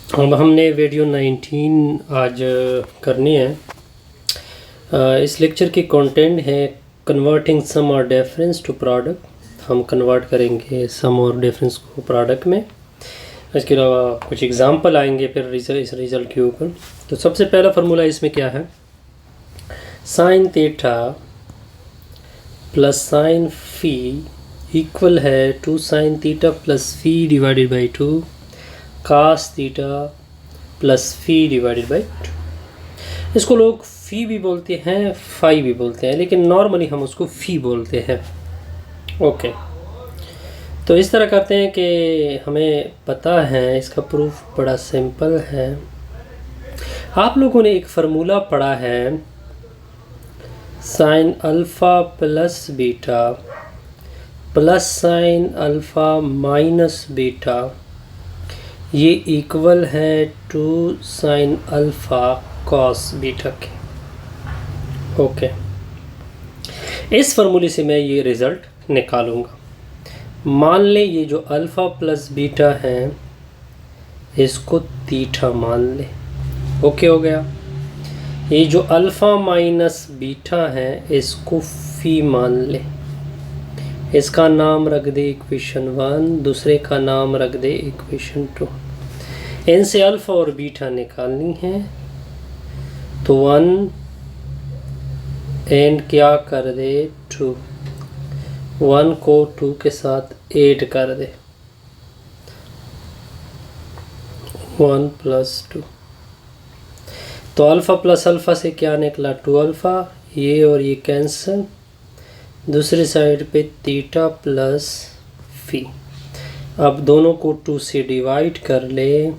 अब हमने वीडियो 19 आज करनी है। इस लेक्चर की कंटेंट है कन्वर्टिंग सम और डिफरेंस टू प्रोडक्ट। हम कन्वर्ट करेंगे सम और डिफरेंस को प्रोडक्ट में। इसके अलावा कुछ एग्जांपल आएंगे फिर इस रिज़ल्ट के ऊपर। तो सबसे पहला फार्मूला इसमें क्या है, sine theta plus sine phi equal है 2 sine theta plus phi divided by 2 cos theta plus phi divided by 2। इसको लोग फी भी बोलते हैं, फाई भी बोलते हैं, लेकिन नॉर्मली हम उसको फी बोलते हैं। ओके, तो इस तरह करते हैं कि हमें पता है, इसका प्रूफ बड़ा सिंपल है। आप लोगों ने एक फार्मूला पढ़ा है, sine alpha plus beta plus sine alpha minus beta, ये इक्वल है 2 साइन अल्फ़ा कॉस बीटा के। ओके, इस फार्मूले से मैं ये रिज़ल्ट निकालूंगा। मान ले ये जो अल्फ़ा प्लस बीटा है इसको थीटा मान ले। ओके हो गया। ये जो अल्फ़ा माइनस बीटा है इसको फी मान ले। इसका नाम रख दे इक्वेशन 1, दूसरे का नाम रख दे इक्वेशन 2। इनसे अल्फ़ा और बीटा निकालनी है तो 1 एंड क्या कर दे 2, 1 को 2 के साथ ऐड कर दे, 1 प्लस 2। तो अल्फ़ा प्लस अल्फ़ा से क्या निकला 2 अल्फ़ा, ये और ये कैंसिल। दूसरी साइड पे थीटा प्लस फी। अब दोनों को 2 से डिवाइड कर ले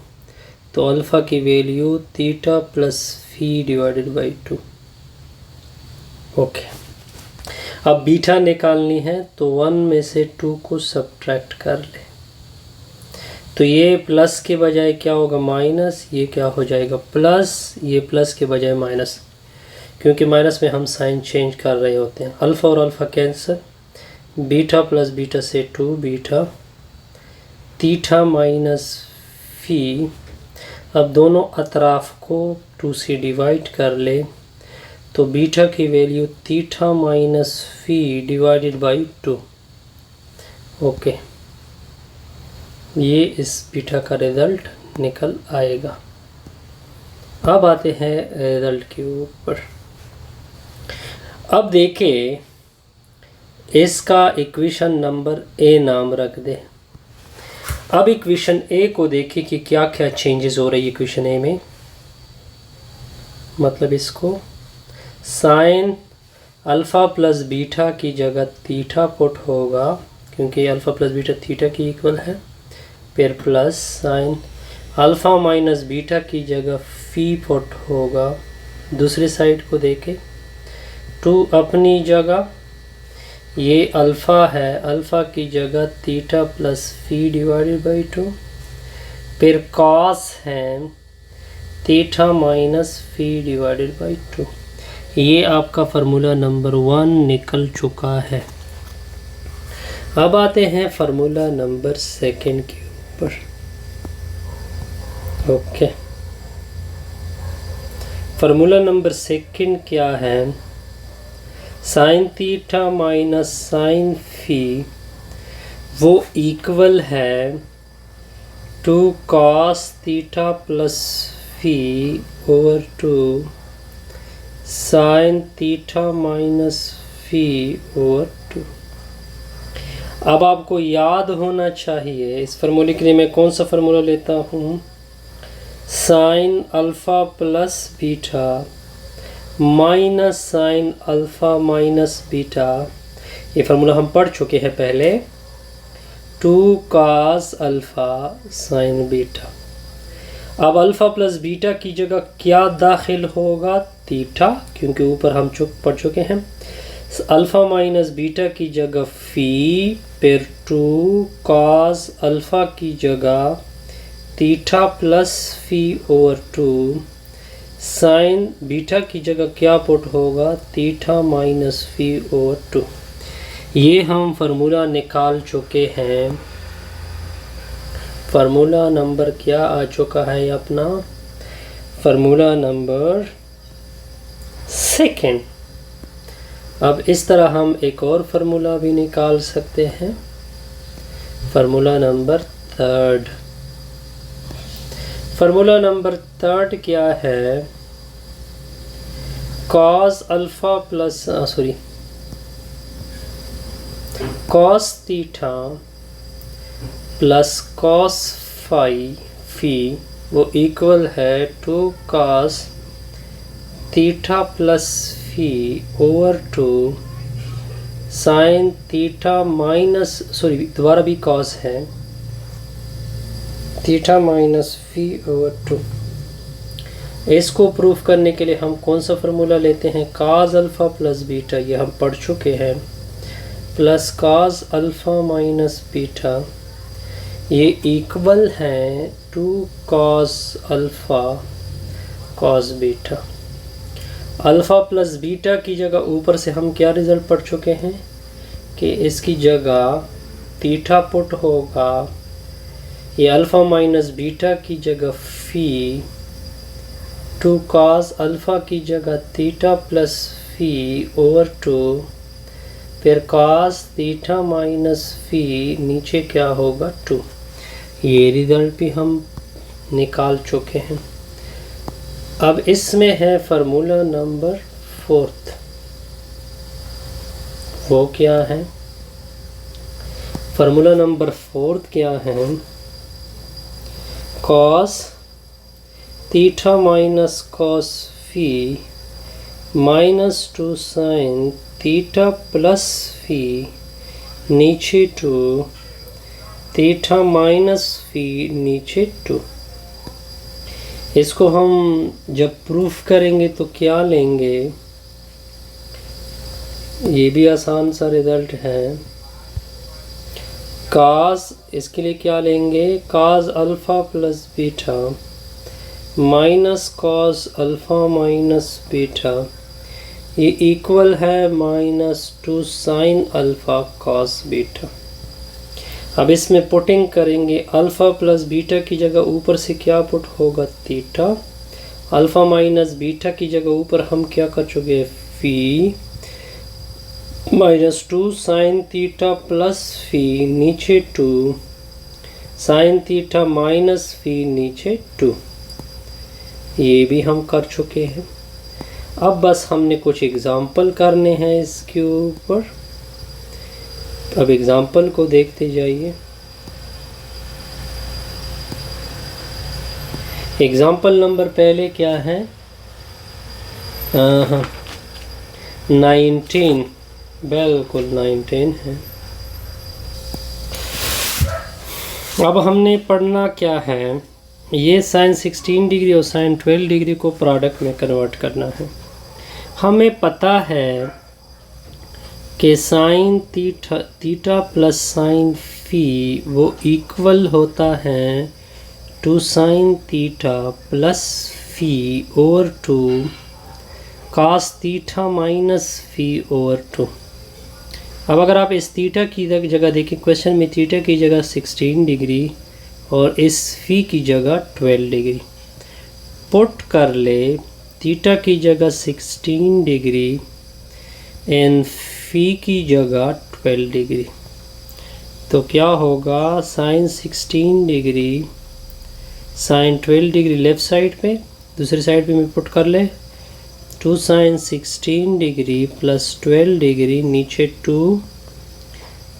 तो अल्फ़ा की value theta plus phi divided by 2। Okay, अब बीटा निकालनी है तो 1 में से 2 को सब्ट्रैक्ट कर ले तो ये प्लस के बजाय क्या होगा माइनस, ये क्या हो जाएगा प्लस, ये प्लस के बजाय माइनस, क्योंकि माइनस में हम साइन चेंज कर रहे होते हैं। अल्फ़ा और alpha cancel, beta plus beta से 2 बीटा, थीटा माइनस फी। अब दोनों अतराफ को 2 से डिवाइड कर ले तो बीटा की value theta minus fee divided by 2। Okay, ये इस बीटा का रिज़ल्ट निकल आएगा। अब आते हैं रिज़ल्ट के ऊपर। अब देखिए, इसका इक्वेशन नंबर ए नाम रख दे। अब इक्वेशन ए को देखिए कि क्या क्या चेंजेस हो रही है इक्वेशन ए में। मतलब इसको साइन अल्फ़ा प्लस बीटा की जगह थीटा पुट होगा, क्योंकि अल्फ़ा प्लस बीटा थीटा की इक्वल है। फिर plus sine alpha minus beta की जगह फी पुट होगा। दूसरी साइड को देखें, 2 अपनी जगह, ये अल्फ़ा है, अल्फ़ा की जगह theta plus phi divided by 2। फिर कॉस है theta minus fee divided by 2। ये आपका फार्मूला नंबर 1 निकल चुका है। अब आते हैं फार्मूला नंबर 2 के ऊपर। ओके, फार्मूला नंबर 2 क्या है, साइन थीटा माइनस साइन फी वो इक्वल है 2 कॉस थीटा प्लस फी ओवर 2 साइन थीटा माइनस फी ओवर 2। अब आपको याद होना चाहिए इस फार्मूले के लिए मैं कौन सा फार्मूला लेता हूँ, sine alpha plus beta minus sine alpha minus beta. ये फार्मूला हम पढ़ चुके हैं पहले, 2 कास अल्फ़ा साइन बीटा। अब अल्फ़ा प्लस बीटा की जगह क्या दाखिल होगा, थीटा, क्योंकि ऊपर हम पढ़ चुके हैं। अल्फ़ा माइनस बीटा की जगह फ़ी, फिर 2 कास अल्फ़ा की जगह थीटा प्लस फ़ी ओवर 2 साइन बीटा की जगह क्या पुट होगा, थीटा माइनस फी ओवर 2। ये हम फार्मूला निकाल चुके हैं फार्मूला नंबर क्या आ चुका है अपना? Formula number 2। अब इस तरह हम एक और फार्मूला भी निकाल सकते हैं, फार्मूला नंबर 3। फार्मूला नंबर 3 क्या है? cos alpha plus cos theta plus cos फी वो इक्वल है 2 cos थीटा प्लस फी ओवर 2 साइन थीटा माइनस दोबारा भी cos है, थीटा माइनस फी ओवर 2। इसको प्रूफ करने के लिए हम कौन सा फार्मूला लेते हैं? cos अल्फ़ा प्लस बीटा, ये हम पढ़ चुके हैं, plus cos alpha minus beta, ये इक्वल है 2 cos alpha cos beta. Alpha plus beta की जगह ऊपर से हम क्या रिज़ल्ट पढ़ चुके हैं कि इसकी जगह थीटा पुट होगा, ये अल्फ़ा माइनस बीटा की जगह फ़ी, 2 cos अल्फ़ा की जगह थीटा प्लस फ़ी ओवर 2, फिर cos थीटा माइनस फ़ी, नीचे क्या होगा 2। ये रिज़ल्ट भी हम निकाल चुके हैं। अब इसमें है फार्मूला नंबर 4। वो क्या है? फार्मूला नंबर 4 क्या है? cos थीटा माइनस cos फी माइनस 2 साइन थीटा प्लस फी, नीचे 2 थीटा माइनस फी, नीचे 2। इसको हम जब प्रूफ करेंगे तो क्या लेंगे? ये भी आसान सा रिज़ल्ट है। cos, इसके लिए क्या लेंगे? cos alpha plus beta minus cos alpha minus beta, ये इक्वल है minus 2 sine alpha cos beta. अब इसमें पुटिंग करेंगे, अल्फ़ा प्लस बीटा की जगह ऊपर से क्या पुट होगा? थीटा। अल्फ़ा माइनस बीटा की जगह ऊपर हम क्या कर चुके? फी माइनस 2 साइन थीटा प्लस फी, नीचे 2 साइन थीटा माइनस फी, नीचे 2। ये भी हम कर चुके हैं। अब बस हमने कुछ एग्जाम्पल करने हैं इसके ऊपर। अब एग्जाम्पल को देखते जाइए। एग्जाम्पल नंबर पहले क्या है? 19, बिल्कुल 19 है। अब हमने पढ़ना क्या है? ये साइन 16 डिग्री और साइन 12 डिग्री को प्रोडक्ट में कन्वर्ट करना है। हमें पता है कि साइन थीटा प्लस साइन फी वो इक्वल होता है 2 साइन थीटा प्लस फी ओवर 2 cos थीटा माइनस फी ओवर 2। अब अगर आप इस थीटा की जगह देखें, क्वेश्चन में थीटा की जगह 16 डिग्री और इस फी की जगह 12 डिग्री पुट कर ले, थीटा की जगह 16 डिग्री एंड फी की जगह 12 डिग्री, तो क्या होगा? Sine 16 degree sine 12 degree left side पे, दूसरी साइड पे मैं पुट कर ले, 2 साइन 16 डिग्री प्लस 12 डिग्री, नीचे 2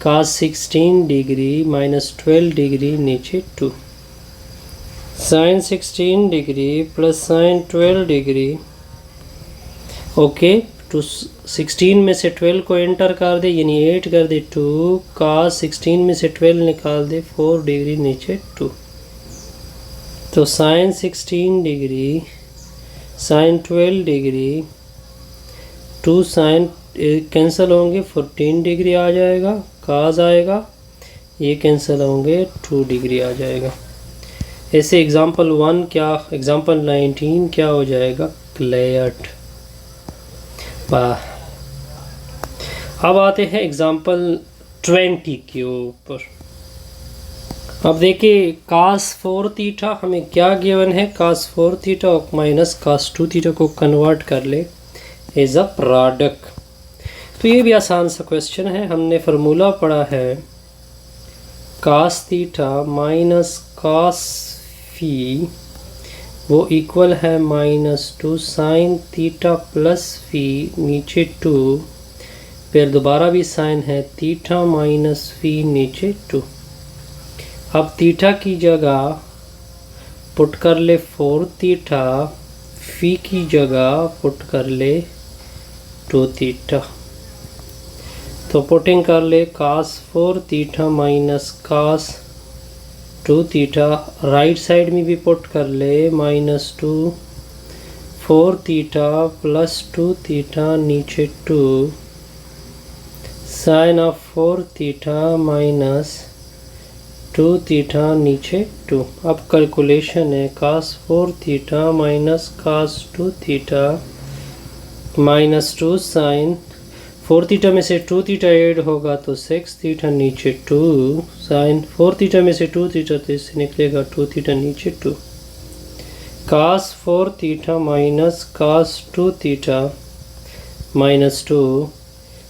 cos 16 डिग्री माइनस 12 डिग्री, नीचे 2 sine 16 degree plus sine 12 degree. Okay, तो 16 में से 12 को एंटर कर दे, यानी 8 कर दे 2 cos 16 में से 12 निकाल दे 4 डिग्री, नीचे 2। तो sine 16 degree sine 12 degree 2 sine cancel होंगे, 14 डिग्री आ जाएगा, cos आएगा, ये कैंसिल होंगे, 2 डिग्री आ जाएगा। ऐसे एग्जाम्पल 1 क्या, एग्जाम्पल 19 क्या हो जाएगा? क्लियर। अब आते हैं एग्जाम्पल 20 के ऊपर। अब देखिए कास 4 थीटा हमें क्या गिवन है, कास 4 थीटा और माइनस कास 2 थीटा को कन्वर्ट कर ले एज अ प्रोडक्ट। तो ये भी आसान सा क्वेश्चन है। हमने फार्मूला पढ़ा है कास थीटा माइनस कास फी वो इक्वल है -2 साइन थीटा प्लस फी, नीचे 2, फिर दोबारा भी साइन है थीटा माइनस फी, नीचे 2। अब थीटा की जगह पुट कर ले 4 थीटा, फी की जगह पुट कर ले 2 थीटा। तो पुटिंग कर ले cos 4 theta minus cos 2 theta, right side में भी पुट कर ले -2 4 थीटा प्लस 2 थीटा, नीचे 2 sine of 4 theta minus 2 theta, नीचे 2। अब कैलकुलेशन है cos 4 theta minus cos 2 theta -2 sine 4 theta में से 2 थीटा ऐड होगा तो 6 थीटा, नीचे 2 साइन 4 थीटा में से 2 थीटा तो इससे निकलेगा 2 थीटा, नीचे 2। कास 4 थीटा माइनस कास 2 थीटा -2,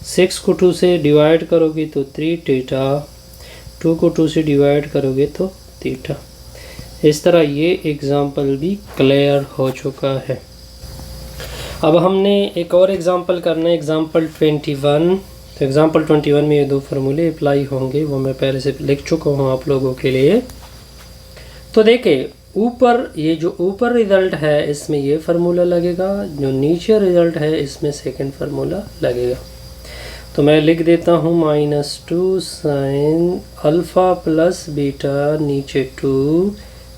6 को 2 से डिवाइड करोगे तो 3 थीटा, 2 को 2 से डिवाइड करोगे तो थीटा। इस तरह ये एग्ज़ाम्पल भी क्लियर हो चुका है। अब हमने एक और एग्ज़ाम्पल करना है, एग्ज़ाम्पल 21। तो एग्ज़ाम्पल 21 में ये दो फार्मूले अप्लाई होंगे, वो मैं पहले से लिख चुका हूँ आप लोगों के लिए। तो देखिए ऊपर ये जो ऊपर रिज़ल्ट है इसमें ये फार्मूला लगेगा, जो नीचे रिज़ल्ट है इसमें सेकंड फार्मूला लगेगा। तो मैं लिख देता हूँ -2 साइन अल्फ़ा प्लस बीटा, नीचे 2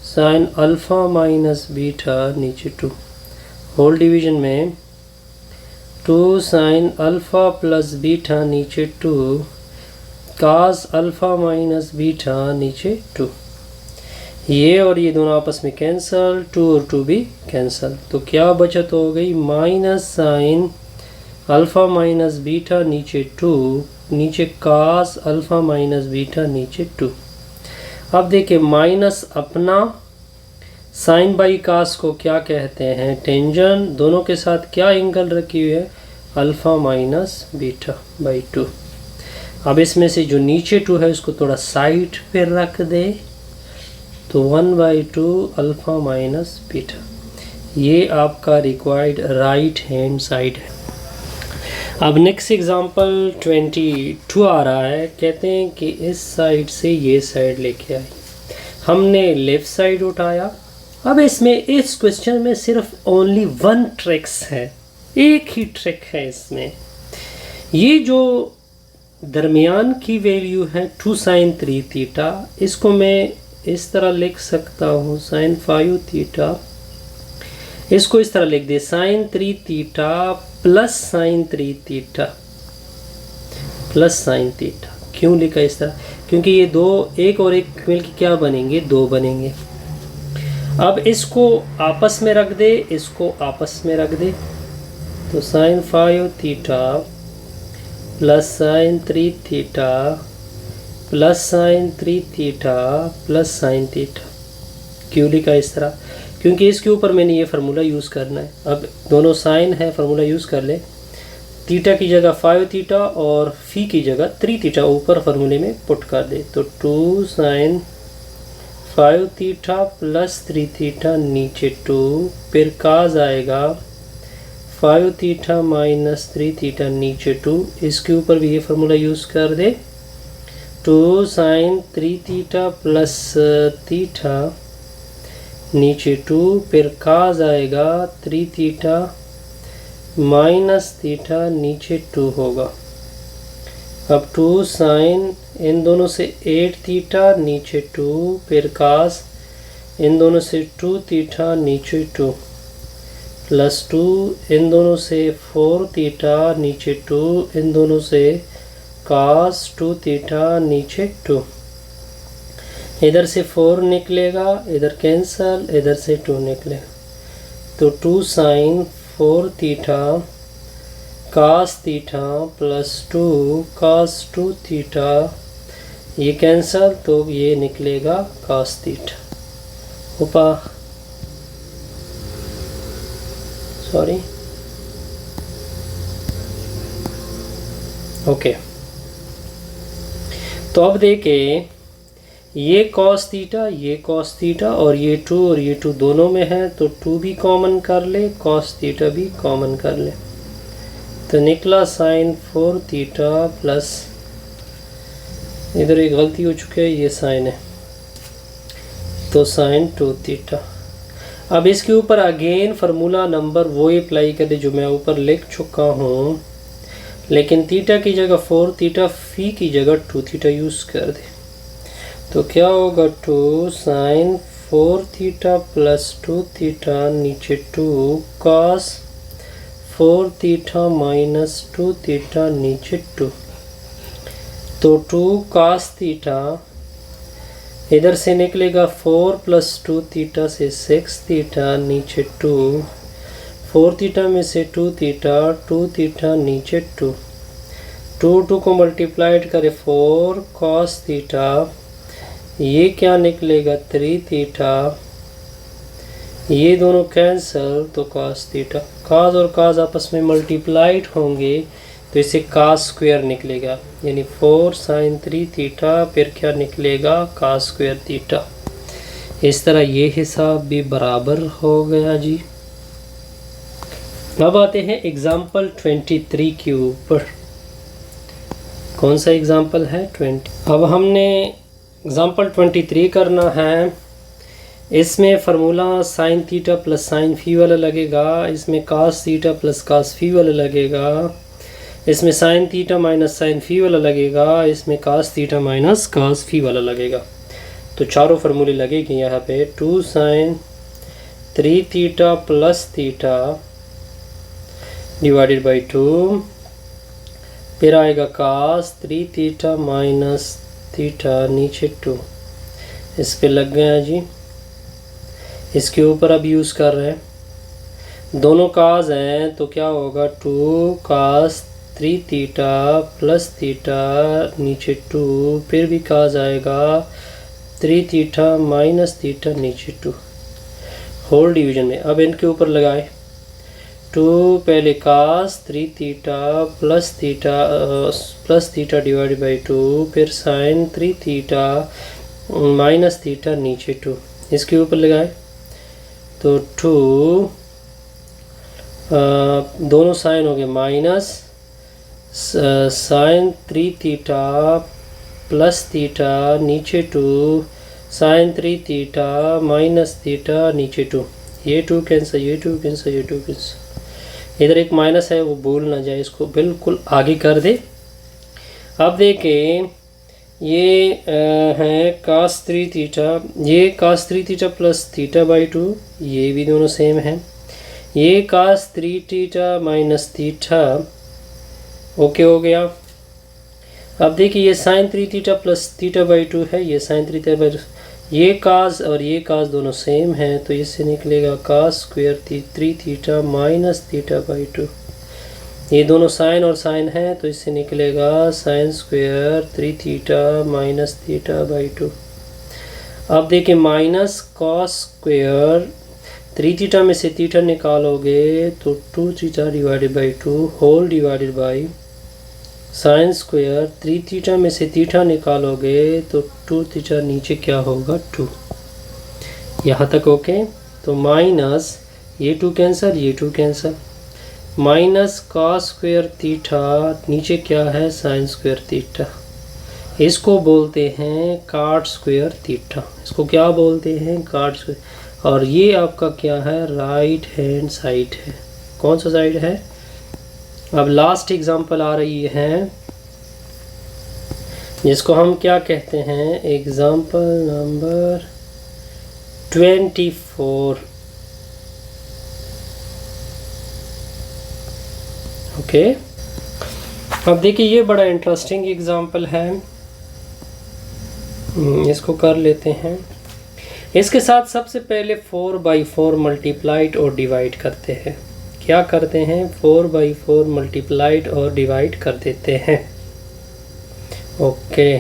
साइन अल्फ़ा माइनस बीटा, नीचे 2। होल डिवीज़न में 2 साइन अल्फ़ा प्लस बीटा, नीचे 2 कास अल्फ़ा माइनस बीटा, नीचे 2। ये और ये दोनों आपस में कैंसल, 2 और 2 भी कैंसल। तो क्या बचत हो गई, minus sine alpha minus beta, नीचे 2, नीचे कास अल्फ़ा माइनस बीटा, नीचे 2। अब देखिए माइनस अपना साइन बाई कास को क्या कहते हैं, टेंजेंट। दोनों के साथ क्या एंगल रखी हुई है, अल्फ़ा माइनस बीटा बाई 2। अब इसमें से जो नीचे 2 है उसको थोड़ा साइड पे रख दे तो 1/2 अल्फ़ा माइनस बीटा। ये आपका रिक्वायर्ड राइट हैंड साइड है। अब नेक्स्ट एग्जांपल 22 आ रहा है। कहते हैं कि इस साइड से ये साइड लेके आई, हमने लेफ़्ट साइड उठाया। अब इसमें इस क्वेश्चन में सिर्फ ओनली 1 ट्रिक्स है, एक ही ट्रिक है इसमें। ये जो दरमियान की वैल्यू है 2 साइन 3 थीटा, इसको मैं इस तरह लिख सकता हूँ साइन 5 थीटा। इसको इस तरह लिख दे sine 3 theta plus sine 3 theta plus sine theta. क्यों लिखा इस तरह, क्योंकि ये दो एक और एक मिलकर क्या बनेंगे, 2 बनेंगे। अब इसको आपस में रख दे, इसको आपस में रख दे तो sine 5 theta plus sine 3 theta plus sine 3 theta plus sine theta. क्यों लिखा इस तरह, क्योंकि इसके ऊपर मैंने ये फार्मूला यूज़ करना है। अब दोनों साइन है, फार्मूला यूज़ कर ले। थीटा की जगह 5 थीटा और फी की जगह 3 थीटा ऊपर फार्मूले में पुट कर दे तो 2 साइन 5 थीटा प्लस 3 थीटा, नीचे 2, फिर काज आएगा 5 थीटा माइनस 3 थीटा, नीचे 2। इसके ऊपर भी ये फार्मूला यूज़ कर दे 2 साइन 3 थीटा प्लस थीटा, नीचे 2, फिर काज आएगा 3 थीटा माइनस थीटा, नीचे 2 होगा। अब 2 साइन इन दोनों से 8 थीटा, नीचे 2, फिर कास इन दोनों से 2 थीटा, नीचे 2, प्लस 2 इन दोनों से 4 थीटा, नीचे 2, इन दोनों से कास 2 थीटा, नीचे 2। इधर से 4 निकलेगा, इधर कैंसल, इधर से 2 निकलेगा तो 2 sine 4 theta cos theta plus 2 cos 2 theta, ये कैंसल, तो ये निकलेगा cos थीटा। Sorry, okay. तो अब देखें, ये cos थीटा और ये 2 दोनों में है, तो 2 भी कॉमन कर ले, cos थीटा भी कॉमन कर ले, तो निकला sin 4 थीटा प्लस, इधर एक गलती हो चुकी है, ये साइन है, तो sin 2 थीटा। अब इसके ऊपर अगेन फार्मूला नंबर वो अप्लाई कर दे जो मैं ऊपर लिख चुका हूँ, लेकिन थीटा की जगह 4 थीटा, फी की जगह 2 थीटा यूज़ कर दे। तो क्या होगा, 2 sin 4 थीटा प्लस 2 थीटा, नीचे 2 cos 4 थीटा माइनस 2 थीटा, नीचे 2, तो 2 cos थीटा, इधर से निकलेगा 4 प्लस 2 थीटा से 6 थीटा, नीचे 2, 4 थीटा में से 2 थीटा, नीचे 2, 2 को मल्टीप्लाइड करे 4 cos थीटा, ये क्या निकलेगा 3 थीटा, ये दोनों कैंसल, तो cos थीटा, cos और cos आपस में मल्टीप्लाइड होंगे, तो इसे cos स्क्वायर निकलेगा, यानी 4 sin 3 थीटा, फिर क्या निकलेगा cos स्क्वायर थीटा। इस तरह ये हिसाब भी बराबर हो गया जी। अब आते हैं एग्जाम्पल 23 के ऊपर। कौन सा एग्जाम्पल है 20। अब हमने एग्जाम्पल 23 करना है। इसमें formula sine theta plus sine phi वाला लगेगा, इसमें कास थीटा प्लस कास फी वाला लगेगा, इसमें sine theta minus sign phi वाला लगेगा, इसमें कास थीटा माइनस कास फी वाला लगेगा। तो चारों फार्मूले लगेंगे यहाँ पे। 2 sin 3 theta plus theta divided by 2, फिर आएगा कास 3 थीटा माइनस थीटा, नीचे 2, इस पे लग गया जी। इसके ऊपर अब यूज़ कर रहे हैं, दोनों काज हैं, तो क्या होगा 2 कास 3 थीटा प्लस थीटा, नीचे 2, फिर भी काज आएगा 3 थीटा माइनस थीटा, नीचे 2, होल डिवीजन में। अब इनके ऊपर लगाए 2 पहले कास 3 theta plus theta divide by 2, फिर साइन 3 थीटा माइनस थीटा, नीचे 2, इसके ऊपर लगाए तो 2 दोनों साइन हो गए minus sine 3 theta plus theta, नीचे 2 साइन 3 थीटा माइनस थीटा, नीचे 2, ये 2 कैंसिल, ये 2 कैंसिल, ये 2 कैंसिल। इधर एक माइनस है, वो भूल ना जाए, इसको बिल्कुल आगे कर दे। अब देखें, ये है कास 3 थीटा, ये cos 3 theta plus theta by 2, ये भी दोनों सेम हैं। ये cos 3 theta minus theta, okay हो गया। अब देखिए, ये sine 3 theta plus theta by 2 है, ये साइन 3 थीटा बाई 2, ये कास और ये कास दोनों सेम हैं, तो इससे निकलेगा cos square 3 theta minus theta by 2। ये दोनों साइन और साइन है, तो इससे निकलेगा sign square 3 theta minus theta by 2। अब देखिए, माइनस कॉस स्क्वायर 3 थीटा में से थीटा निकालोगे तो 2 theta divided by 2 whole divided by sine square 3 theta में से थीटा निकालोगे तो 2 थीटा, नीचे क्या होगा 2। यहाँ तक ओके। तो माइनस ये 2 कैंसिल, ये 2 cancel, minus cos square theta, नीचे क्या है साइन स्क्वायर थीटा, इसको बोलते हैं कॉट स्क्वायर थीटा। इसको क्या बोलते हैं, कॉट स्क्वायर। और ये आपका क्या है, राइट हैंड साइड है। कौन सा साइड है। अब लास्ट एग्जांपल आ रही है, जिसको हम क्या कहते हैं, एग्जांपल नंबर 24। ओके। अब देखिए, ये बड़ा इंटरेस्टिंग एग्जांपल है, इसको कर लेते हैं। इसके साथ सबसे पहले 4/4 मल्टीप्लाइड और डिवाइड करते हैं। क्या करते हैं, 4/4 मल्टीप्लाइड और डिवाइड कर देते हैं। ओके।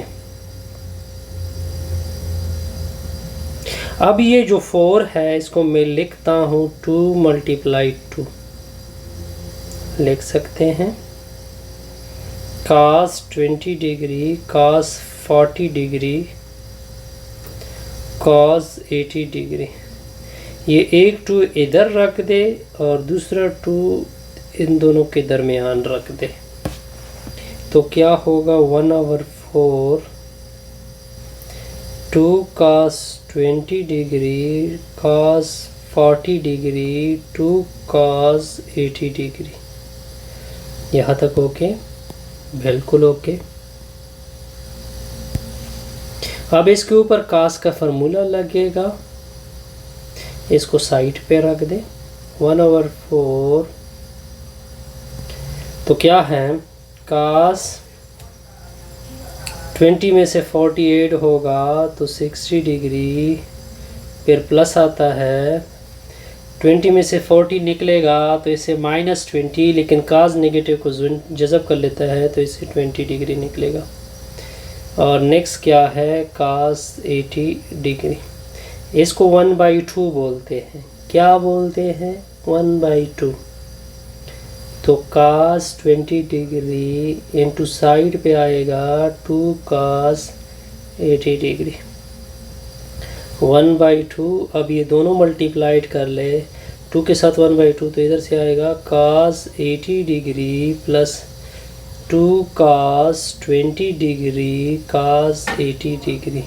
अब ये जो 4 है इसको मैं लिखता हूँ 2 × 2 लिख सकते हैं। cos 20 degree, cos 40 degree, cos 80 degree. ये एक 2 इधर रख दे और दूसरा 2 इन दोनों के दरमियान रख दे, तो क्या होगा 1/4 2 cos 20 degree, cos 40 degree, 2 cos 80 degree. यहाँ तक ओके, बिल्कुल ओके। अब इसके ऊपर cos का फार्मूला लगेगा, इसको साइड पे रख दे। 1/4 तो क्या है, cos 20 में से 48 होगा तो 60 डिग्री, फिर प्लस आता है। 20 में से 40 निकलेगा तो इसे -20, लेकिन cos नेगेटिव को जज़ब कर लेता है तो इसे 20 डिग्री निकलेगा। और नेक्स्ट क्या है, cos 80 डिग्री। इसको 1/2 बोलते हैं। क्या बोलते हैं, 1/2। तो cos 20 डिग्री इंटू साइड पे आएगा 2 cos 80 डिग्री 1/2। अब ये दोनों मल्टीप्लाइड कर ले, 2 के साथ 1/2 तो इधर से आएगा cos 80 degree plus 2 cos 20 degree cos 80 degree.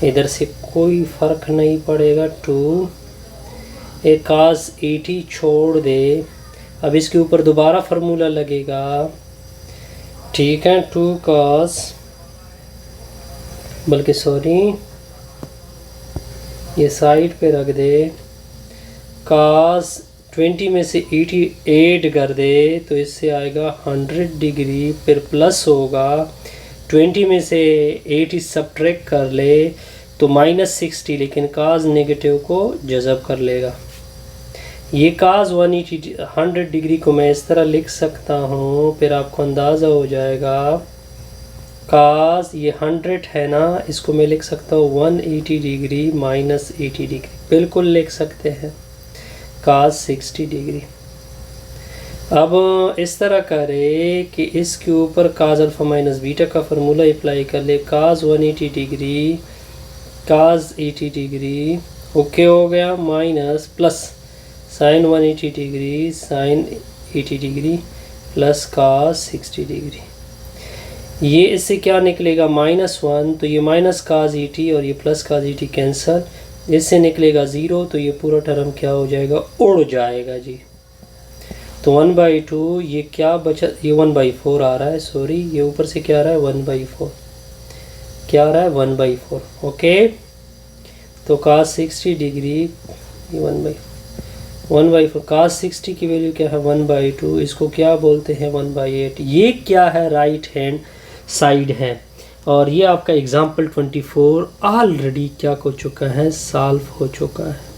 इधर से कोई फ़र्क नहीं पड़ेगा, 2 एक cos 80 छोड़ दे। अब इसके ऊपर दोबारा फार्मूला लगेगा, ठीक है। 2 cos, बल्कि सॉरी ये साइड पे रख दे, cos 20 में से 88 कर दे तो इससे आएगा 100 डिग्री, फिर प्लस होगा 20 में से 80 सब्ट्रैक्ट कर ले तो -60, लेकिन cos नेगेटिव को जज़ब कर लेगा। ये cos 100 डिग्री को मैं इस तरह लिख सकता हूँ, फिर आपको अंदाज़ा हो जाएगा। cos ये 100 है ना, इसको मैं लिख सकता हूँ 180 डिग्री -80 डिग्री, बिल्कुल लिख सकते हैं cos 60 डिग्री। अब इस तरह करे कि इसके ऊपर cos α - बीटा का फार्मूला अप्लाई कर ले। cos 180 degree cos 80 degree okay हो गया, minus plus sin 180 degree sin 80 degree plus cos 60 degree. ये इससे क्या निकलेगा, -1, तो ये माइनस cos 80 और ये प्लस cos 80 कैंसल, इससे निकलेगा 0, तो ये पूरा टर्म क्या हो जाएगा, उड़ जाएगा जी। तो 1/2 ये क्या बचा, ये 1/4 आ रहा है, सॉरी ये ऊपर से क्या आ रहा है 1/4, क्या आ रहा है 1/4 ओके। तो cos 60 डिग्री ये 1/4 cos 60 की वैल्यू क्या है 1/2, इसको क्या बोलते हैं 1/8। ये क्या है, राइट हैंड साइड है। और ये आपका एग्जाम्पल 24 ऑलरेडी क्या हो चुका है, सॉल्व हो चुका है।